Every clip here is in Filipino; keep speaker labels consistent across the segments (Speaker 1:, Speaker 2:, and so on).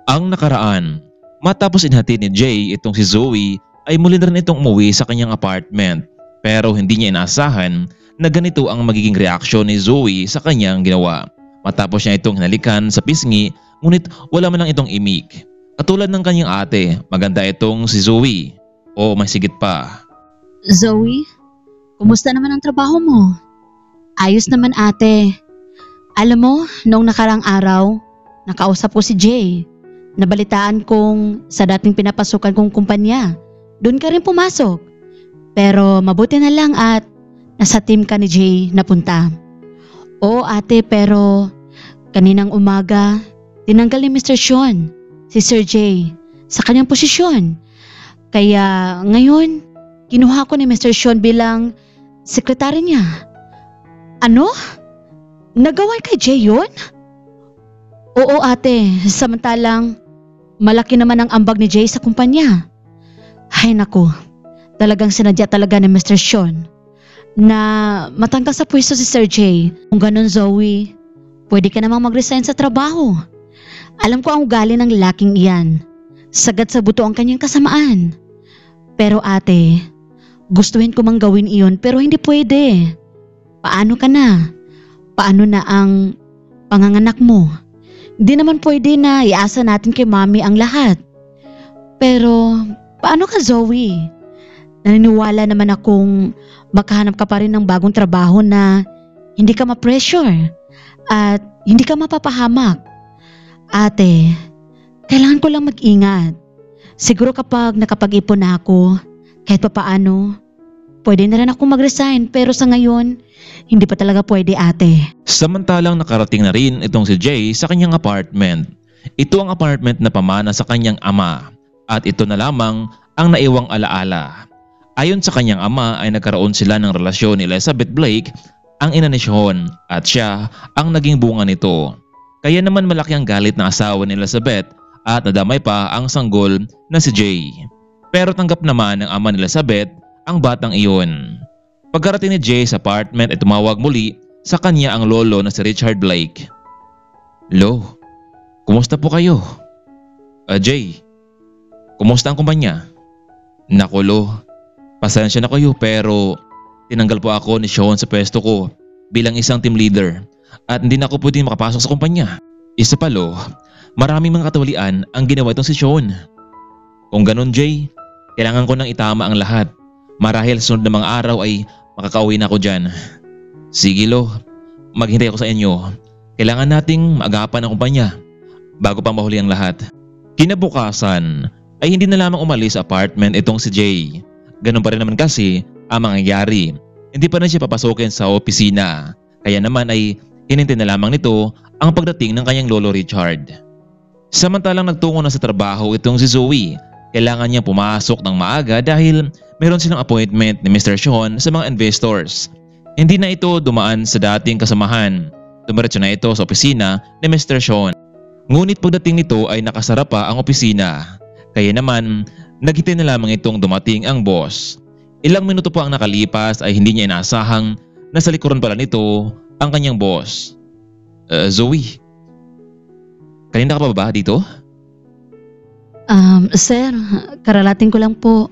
Speaker 1: Ang nakaraan, matapos inhatid ni Jay itong si Zoe ay muli na rin itong umuwi sa kanyang apartment. Pero hindi niya inaasahan na ganito ang magiging reaksyon ni Zoe sa kanyang ginawa. Matapos niya itong hinalikan sa pisngi, ngunit wala man lang itong imik. Katulad ng kanyang ate, maganda itong si Zoe. O may sigit pa.
Speaker 2: Zoe, kumusta naman ang trabaho mo? Ayos naman ate. Alam mo, noong nakarang araw, nakausap ko si Jay. Nabalitaan kong sa dating pinapasukan kong kumpanya, doon ka rin pumasok. Pero mabuti na lang at nasa team ka ni Jay napunta. Oo ate, pero kaninang umaga, tinanggal ni Mr. Sean, si Sir Jay, sa kanyang posisyon. Kaya ngayon, kinuha ko ni Mr. Sean bilang sekretary niya. Ano? Nagawa kay Jay yun? Oo ate, samantalang malaki naman ang ambag ni Jay sa kumpanya. Ay naku, talagang sinadya talaga ni Mr. Sean na matanggal sa pwesto si Sir Jay. Kung ganun Zoe, pwede ka namang mag-resign sa trabaho. Alam ko ang ugali ng lalaking iyan. Sagad sa buto ang kanyang kasamaan. Pero ate, gustuhin ko mang gawin iyon pero hindi pwede. Paano ka na? Paano na ang panganganak mo? Di naman pwede na iasa natin kay mami ang lahat. Pero paano ka Zoe? Naniniwala naman akong makahanap ka pa rin ng bagong trabaho na hindi ka ma-pressure at hindi ka mapapahamak. Ate, kailangan ko lang mag-ingat. Siguro kapag nakapag-ipon na ako, kahit papaano, pwede na rin ako mag-resign pero sa ngayon, hindi pa talaga pwede ate.
Speaker 1: Samantalang nakarating na rin itong si Jay sa kanyang apartment. Ito ang apartment na pamana sa kanyang ama at ito na lamang ang naiwang alaala. Ayon sa kanyang ama ay nagkaroon sila ng relasyon ni Elizabeth Blake, ang ina ni Sean, at siya ang naging bunga nito. Kaya naman malaki ang galit ng asawa ni Elizabeth at nadamay pa ang sanggol na si Jay. Pero tanggap naman ng ama ni Elizabeth ang batang iyon. Pagkarating ni Jay sa apartment ay tumawag muli sa kanya ang lolo na si Richard Blake. Lo, kumusta po kayo? Jay, kumusta ang kumpanya? Naku lo, pasensya na kayo pero tinanggal po ako ni Sean sa pwesto ko bilang isang team leader at hindi na ako pwedeng makapasok sa kumpanya. Isa pa lo, maraming mga katawalian ang ginawa itong si Sean. Kung ganun Jay, kailangan ko nang itama ang lahat. Marahil sunod na mga araw ay makakauwi na ako dyan. Sige lo, maghintay ako sa inyo. Kailangan nating maagapan ang kumpanya bago pa mahuli ang lahat. Kinabukasan ay hindi na lamang umalis sa apartment itong si Jay. Ganun pa rin naman kasi ang mangyayari. Hindi pa rin siya papasokin sa opisina. Kaya naman ay hinintay na lamang nito ang pagdating ng kanyang lolo Richard. Samantalang nagtungo na sa trabaho itong si Zoe. Kailangan niyang pumasok ng maaga dahil meron silang appointment ni Mr. Sean sa mga investors. Hindi na ito dumaan sa dating kasamahan. Dumiretso na ito sa opisina ni Mr. Sean. Ngunit pagdating nito ay nakasara pa ang opisina. Kaya naman, naghintay na lamang itong dumating ang boss. Ilang minuto pa ang nakalipas ay hindi niya inaasahang nasa likuran pala nito ang kanyang boss. Zoe, kanina ka pa ba dito?
Speaker 2: Sir, karalating ko lang po.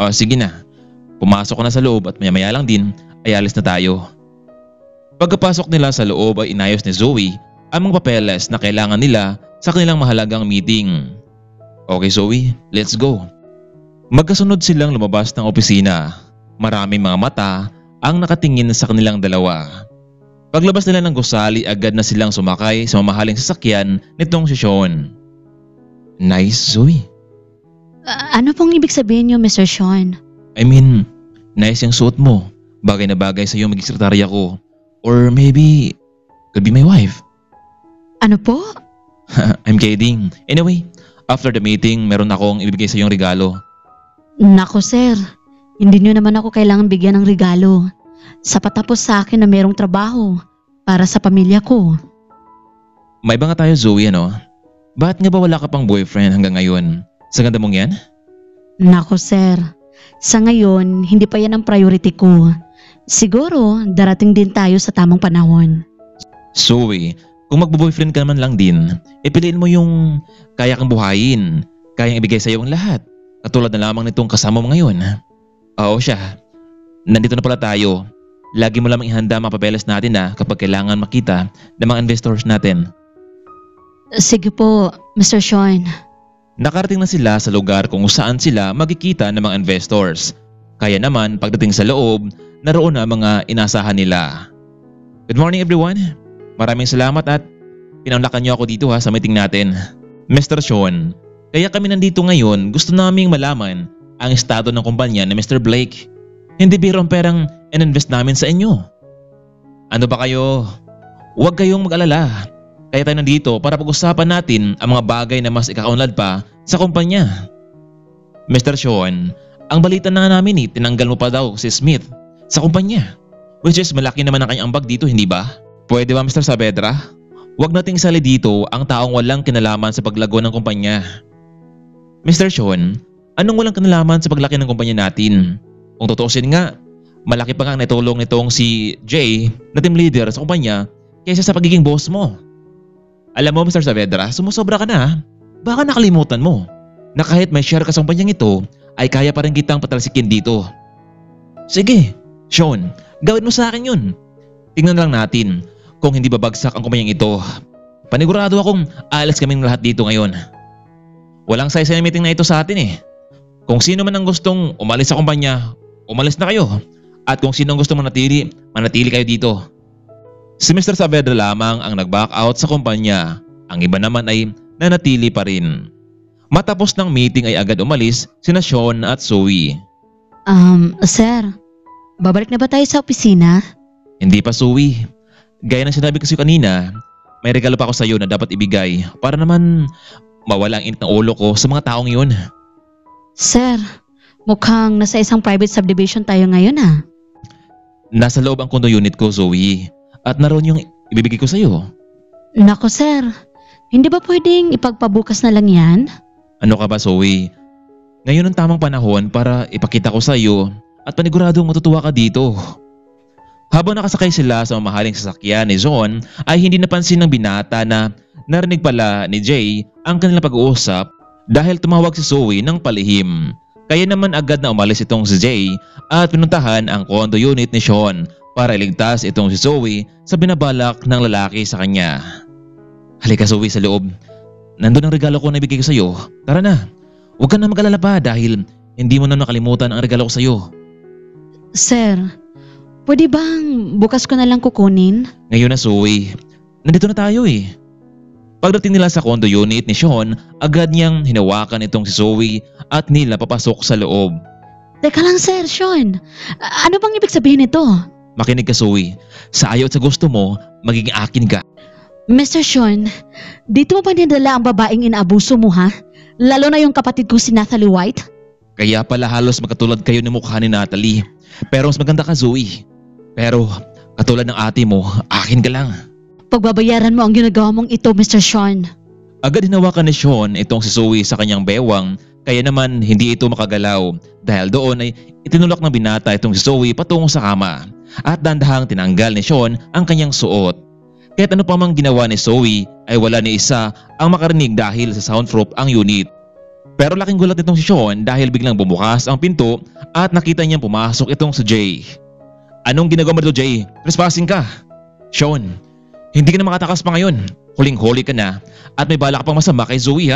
Speaker 1: Sige na. Pumasok ka na sa loob at maya-maya lang din ay alis na tayo. Pagkapasok nila sa loob ay inayos ni Zoe ang mga papeles na kailangan nila sa kanilang mahalagang meeting. Okay Zoe, let's go. Magkasunod silang lumabas ng opisina. Maraming mga mata ang nakatingin sa kanilang dalawa. Paglabas nila ng gusali agad na silang sumakay sa mamahaling sasakyan nitong si Sean. Nice Zoe.
Speaker 2: Ano pong ibig sabihin niyo Mr. Sean?
Speaker 1: I mean, nice yung suot mo. Bagay na bagay sa iyo maging sekretarya ko. Or maybe, could be my wife.
Speaker 2: Ano po?
Speaker 1: I'm kidding. Anyway, after the meeting, meron akong ibibigay sa iyong regalo.
Speaker 2: Nako sir, hindi niyo naman ako kailangan bigyan ng regalo. Sapat tapos sa akin na merong trabaho para sa pamilya ko.
Speaker 1: May iba nga tayo Zoe ano? Bakit nga ba wala ka pang boyfriend hanggang ngayon? Sa ganda mong yan?
Speaker 2: Nako sir, sa ngayon hindi pa yan ang priority ko. Siguro darating din tayo sa tamang panahon.
Speaker 1: Zoe, Kung magbo-boyfriend ka naman lang din, piliin mo yung kaya kang buhayin, kayang ibigay sa'yo ang lahat. Katulad na lamang nitong kasama mo ngayon. Oo siya, nandito na pala tayo. Lagi mo lamang ihanda mga papeles natin kapag kailangan makita ng mga investors natin.
Speaker 2: Sige po, Mr. Sean.
Speaker 1: Nakarating na sila sa lugar kung saan sila magkikita ng mga investors. Kaya naman pagdating sa loob, naroon na ang mga inasahan nila. Good morning everyone. Maraming salamat at pinaunlakan niyo ako dito sa meeting natin. Mr. Sean, kaya kami nandito ngayon, gusto naming malaman ang estado ng kumpanya ni Mr. Blake. Hindi biro ang perang in-invest namin sa inyo. Ano ba kayo? Huwag kayong mag-alala. Kaya tayo nandito para pag-usapan natin ang mga bagay na mas ikakaunlad pa sa kumpanya. Mr. Sean, ang balita na namin tinanggal mo pa daw si Smith sa kumpanya. Which is malaki naman ang kanyang ambag dito, hindi ba? Pwede ba Mr. Saavedra? Huwag nating isali dito ang taong walang kinalaman sa paglago ng kumpanya. Mr. Sean, anong walang kinalaman sa paglaki ng kumpanya natin? Kung tutuusin nga, malaki pa nga ang natulong nitong si Jay na team leader sa kumpanya kaysa sa pagiging boss mo. Alam mo Mr. Saavedra, sumusobra ka na. Baka nakalimutan mo na kahit may share ka sa kumpanyang ito ay kaya pa rin kitang patalsikin dito. Sige, Sean, gawin mo sa akin yun. Tingnan lang natin kung hindi babagsak ang kumpanyang ito. Panigurado akong alas kaming lahat dito ngayon. Walang say-say meeting na ito sa atin Kung sino man ang gustong umalis sa kumpanya, umalis na kayo. At kung sino ang gustong manatili, manatili kayo dito. Si Mr. Saavedra lamang ang nag-back out sa kumpanya. Ang iba naman ay nanatili pa rin. Matapos ng meeting ay agad umalis sina Sean at Zoe.
Speaker 2: Sir, babalik na ba tayo sa opisina?
Speaker 1: Hindi pa Zoe. Gaya ng sinabi ko sa'yo kanina, may regalo pa ako sa'yo na dapat ibigay para naman mawala ang init ng ulo ko sa mga taong yun.
Speaker 2: Sir, mukhang nasa isang private subdivision tayo ngayon
Speaker 1: Nasa loob ang condo unit ko, Zoe. At naroon yung ibibigay ko sa'yo.
Speaker 2: Nako sir, hindi ba pwedeng ipagpabukas na lang yan?
Speaker 1: Ano ka ba, Zoe? Ngayon ang tamang panahon para ipakita ko sa'yo at paniguradong matutuwa ka dito. Habang nakasakay sila sa mamahaling sasakyan ni John ay hindi napansin ng binata na narinig pala ni Jay ang kanilang pag-uusap dahil tumawag si Zoe ng palihim. Kaya naman agad na umalis itong si Jay at pinuntahan ang condo unit ni Sean para iligtas itong si Zoe sa binabalak ng lalaki sa kanya. Halika Zoe sa loob. Nandun ang regalo ko na ibigay ko sa'yo. Tara na. Huwag ka na mag-alala pa dahil hindi mo na nakalimutan ang regalo ko sa'yo.
Speaker 2: Sir, pwede bang bukas ko na lang kukunin?
Speaker 1: Ngayon na Zoe. Nandito na tayo Pagdating nila sa condo unit ni Sean, agad niyang hinawakan itong si Zoe at nila papasok sa loob.
Speaker 2: Teka lang sir, Sean. Ano bang ibig sabihin nito?
Speaker 1: Makinig ka Zoe. Sa ayaw at sa gusto mo, magiging akin ka.
Speaker 2: Mr. Sean, dito mo ba dinadala ang babaeng inaabuso mo Lalo na yung kapatid ko si Natalie White?
Speaker 1: Kaya pala halos magkatulad kayo ng mukha ni Natalie. Pero mas maganda ka Zoe. Pero katulad ng ate mo, akin ka lang.
Speaker 2: Pagbabayaran mo ang ginagawa mong ito, Mr. Sean.
Speaker 1: Agad hinawakan ni Sean itong si Zoe sa kanyang bewang kaya naman hindi ito makagalaw dahil doon ay itinulak ng binata itong si Zoe patungo sa kama at dandahang tinanggal ni Sean ang kanyang suot. Kahit ano pa mang ginawa ni Zoe ay wala ni isa ang makarinig dahil sa soundproof ang unit. Pero laking gulat nitong si Sean dahil biglang bumukas ang pinto at nakita niyang pumasok itong si Jay. Anong ginagawa mo dito Jay? Trespassing ka. Sean, hindi ka na makatakas pa ngayon. Huling-huli ka na at may balak pang masama kay Zoe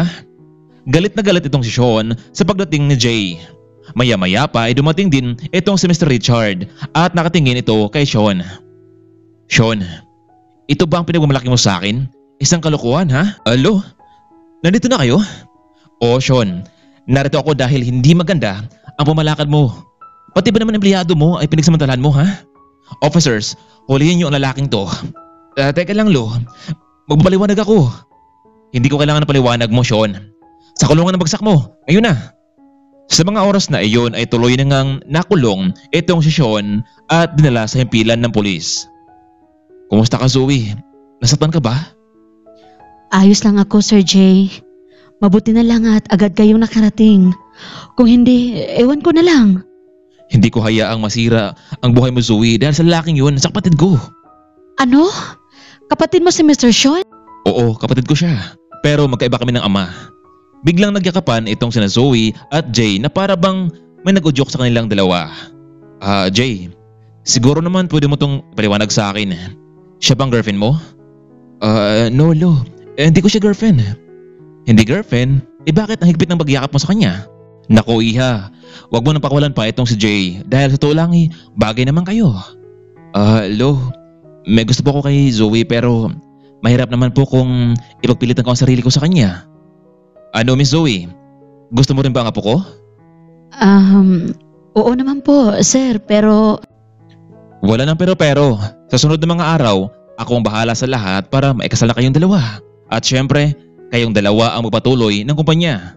Speaker 1: Galit na galit itong si Sean sa pagdating ni Jay. Maya-maya pa ay dumating din itong si Mr. Richard at nakatingin ito kay Sean. Sean, ito ba ang pinagmamalaki mo sa akin? Isang kalokohan Alo? Nandito na kayo? Oo Sean, narito ako dahil hindi maganda ang pumalakad mo. Pati ba naman empleyado mo ay pinagsamantalahan mo Officers, hulihin niyo ang lalaking to. Teka lang Lo, magbaliwanag ako. Hindi ko kailangan ng paliwanag mo Sean. Sa kulungan ng bagsak mo, ngayon na. Sa mga oras na iyon ay tuloy na ngang nakulong itong si Sean at dinala sa himpilan ng pulis. Kumusta ka Zoe? Nasaktan ka ba?
Speaker 2: Ayos lang ako, Sir Jay. Mabuti na lang at agad kayong nakarating. Kung hindi, ewan ko na lang.
Speaker 1: Hindi ko hayaang masira ang buhay mo Zoe dahil sa lalaking yun sa kapatid ko.
Speaker 2: Ano? Kapatid mo si Mr. Sean?
Speaker 1: Oo, kapatid ko siya. Pero magkaiba kami ng ama. Biglang nagyakapan itong sina Zoe at Jay na para bang may nag-udyok sa kanilang dalawa. Jay, siguro naman pwede mo tong paliwanag sa akin. Siya bang girlfriend mo? No, Lo. Hindi ko siya girlfriend. Hindi girlfriend? Bakit ang higpit ng pagyakap mo sa kanya? Naku Iha, wag mo nang pakawalan pa itong si Jay dahil sa totoo lang bagay naman kayo. Lo, may gusto po ko kay Zoe pero mahirap naman po kung ipagpilitan ko ang sarili ko sa kanya. Ano Miss Zoe? Gusto mo rin ba ang apo ko?
Speaker 2: Oo naman po, sir, pero
Speaker 1: Wala nang pero. Sa sunod na mga araw, ako ang bahala sa lahat para maikasal na kayong dalawa. At syempre, kayong dalawa ang magpatuloy ng kumpanya.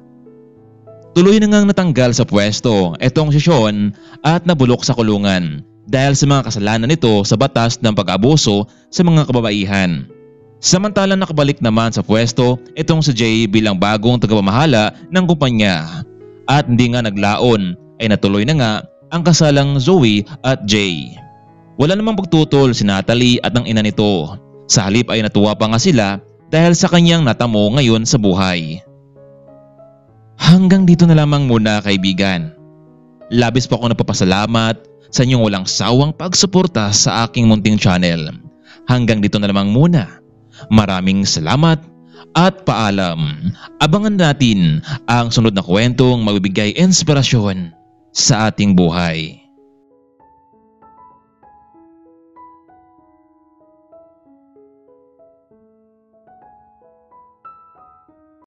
Speaker 1: Tuloy na ngang natanggal sa pwesto itong si Sean at nabulok sa kulungan dahil sa mga kasalanan nito sa batas ng pag-abuso sa mga kababaihan. Samantalang nakabalik naman sa pwesto itong si Jay bilang bagong tagapamahala ng kumpanya. At hindi nga naglaon ay natuloy na nga ang kasalang Zoe at Jay. Wala namang pagtutol si Natalie at ang ina nito. Sa halip ay natuwa pa nga sila dahil sa kanyang natamo ngayon sa buhay. Hanggang dito na lamang muna kaibigan. Labis po ako napapasalamat sa inyong walang sawang pagsuporta sa aking munting channel. Hanggang dito na lamang muna. Maraming salamat at paalam. Abangan natin ang sunod na kwentong magbibigay inspirasyon sa ating buhay.